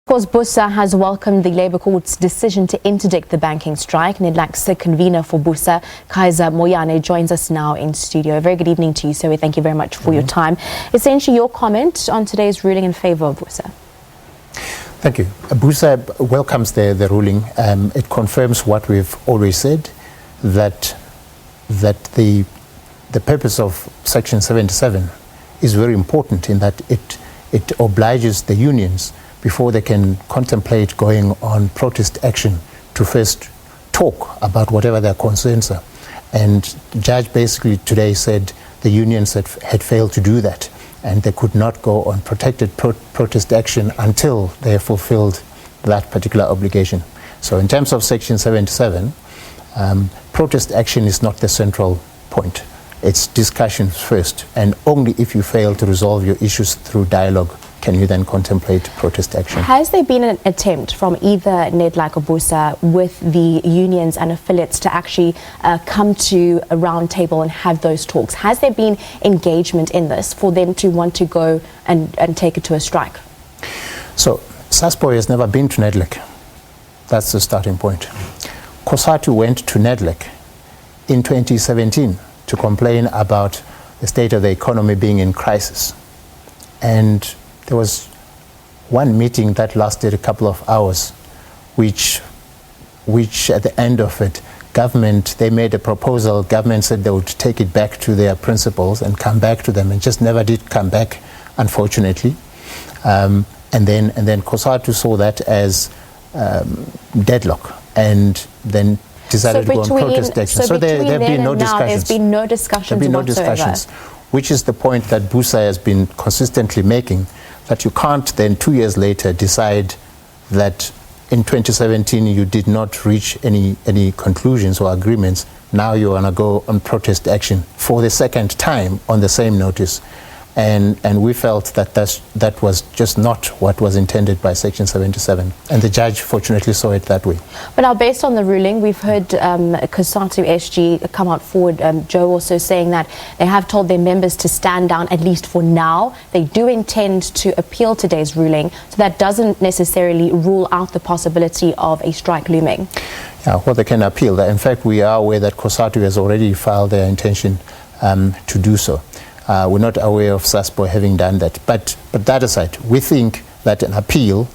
Of course, Busa has welcomed the Labour Court's decision to interdict the banking strike. Nedlac's convenor for Busa, Kaizer Moyane, joins us now in studio. A very good evening to you, sir. Thank you very much for your time. Essentially, your comment on today's ruling in favour of Busa. Thank you. Busa welcomes the ruling. It confirms what we've always said, that the purpose of Section 77 is very important in that it obliges the unions, before they can contemplate going on protest action, to first talk about whatever their concerns are. And the judge basically today said the unions had failed to do that, and they could not go on protected protest action until they have fulfilled that particular obligation. So in terms of Section 77, protest action is not the central point. It's discussions first, and only if you fail to resolve your issues through dialogue can you then contemplate protest action. Has there been an attempt from either Nedlac or Busa with the unions and affiliates to actually come to a round table and have those talks? Has there been engagement in this for them to want to go and take it to a strike? So SABC has never been to Nedlac. That's the starting point. COSATU went to Nedlac in 2017 to complain about the state of the economy being in crisis. And there was one meeting that lasted a couple of hours, which at the end of it, they made a proposal. Government said they would take it back to their principals and come back to them, and just never did come back, unfortunately. And then COSATU saw that as deadlock, and then decided to go on protest action. So there have been no discussions. There's been no discussions whatsoever. Which is the point that Busa has been consistently making, that you can't then 2 years later decide that in 2017 you did not reach any conclusions or agreements. Now you want to go on protest action for the second time on the same notice. And we felt that that was just not what was intended by Section 77. And the judge fortunately saw it that way. But now, based on the ruling, we've heard COSATU SG come out forward, Joe also saying that they have told their members to stand down, at least for now. They do intend to appeal today's ruling, so that doesn't necessarily rule out the possibility of a strike looming. Yeah, well, they can appeal. In fact, we are aware that COSATU has already filed their intention to do so. We're not aware of SABC having done that. But that aside, we think that an appeal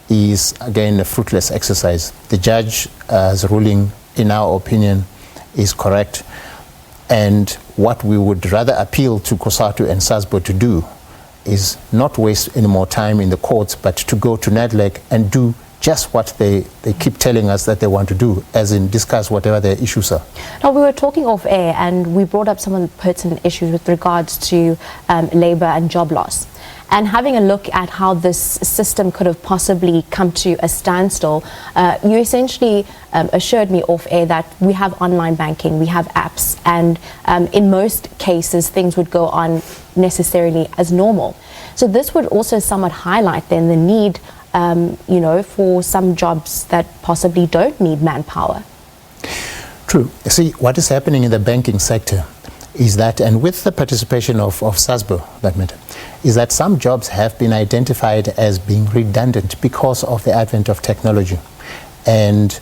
is, again, a fruitless exercise. The judge's ruling, in our opinion, is correct. And what we would rather appeal to COSATU and SABC to do is not waste any more time in the courts, but to go to Nedlac and do just what they keep telling us that they want to do, as in discuss whatever their issues are. Now, we were talking off air and we brought up some of the pertinent issues with regards to labour and job loss. And having a look at how this system could have possibly come to a standstill, you essentially assured me off air that we have online banking, we have apps, and in most cases things would go on necessarily as normal. So this would also somewhat highlight then the need for some jobs that possibly don't need manpower. True. See, what is happening in the banking sector is that, and with the participation of SABC, that matter, is that some jobs have been identified as being redundant because of the advent of technology. And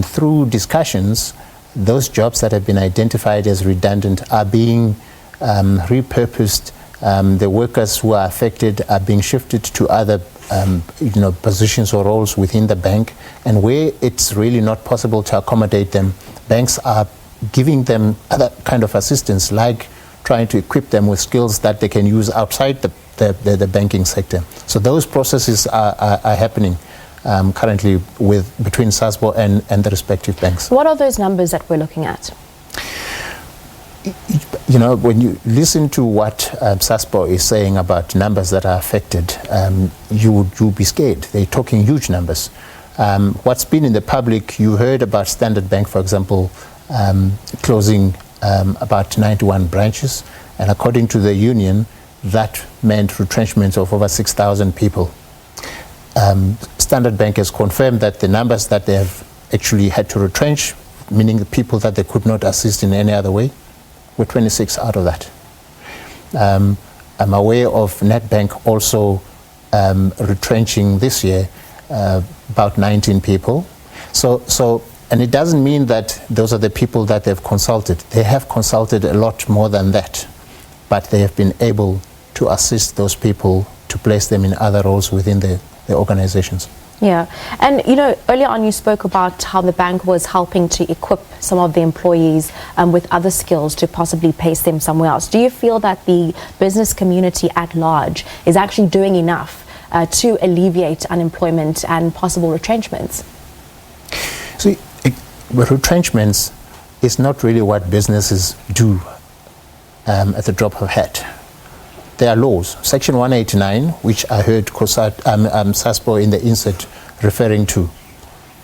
through discussions, those jobs that have been identified as redundant are being repurposed. The workers who are affected are being shifted to other positions or roles within the bank, and where it's really not possible to accommodate them, banks are giving them other kind of assistance, like trying to equip them with skills that they can use outside the banking sector. So those processes are happening currently between SABC and the respective banks. What are those numbers that we're looking at? When you listen to what SABC is saying about numbers that are affected, you'll be scared. They're talking huge numbers. What's been in the public, you heard about Standard Bank, for example, closing about 91 branches. And according to the union, that meant retrenchment of over 6,000 people. Standard Bank has confirmed that the numbers that they have actually had to retrench, meaning the people that they could not assist in any other way, were 26 out of that. I'm aware of Nedbank also retrenching this year about 19 people. And it doesn't mean that those are the people that they've consulted. They have consulted a lot more than that, but they have been able to assist those people to place them in other roles within the organizations. Yeah, and earlier on you spoke about how the bank was helping to equip some of the employees with other skills to possibly place them somewhere else. Do you feel that the business community at large is actually doing enough to alleviate unemployment and possible retrenchments? See, retrenchments is not really what businesses do at the drop of a hat. There are laws. Section 189, which I heard SASPO in the insert referring to,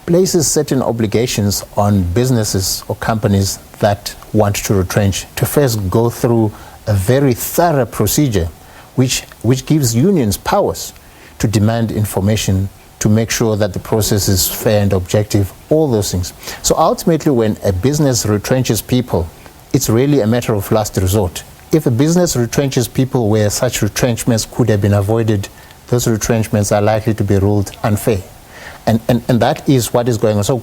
places certain obligations on businesses or companies that want to retrench to first go through a very thorough procedure which gives unions powers to demand information, to make sure that the process is fair and objective, all those things. So ultimately, when a business retrenches people, it's really a matter of last resort. If a business retrenches people where such retrenchments could have been avoided, those retrenchments are likely to be ruled unfair. And that is what is going on. So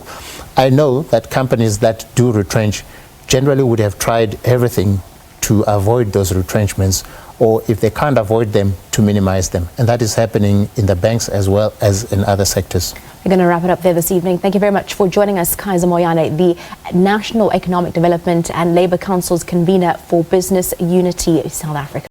I know that companies that do retrench generally would have tried everything to avoid those retrenchments, or if they can't avoid them, to minimize them. And that is happening in the banks as well as in other sectors. We're going to wrap it up there this evening. Thank you very much for joining us, Kaizer Moyane, the National Economic Development and Labour Council's convener for Business Unity South Africa.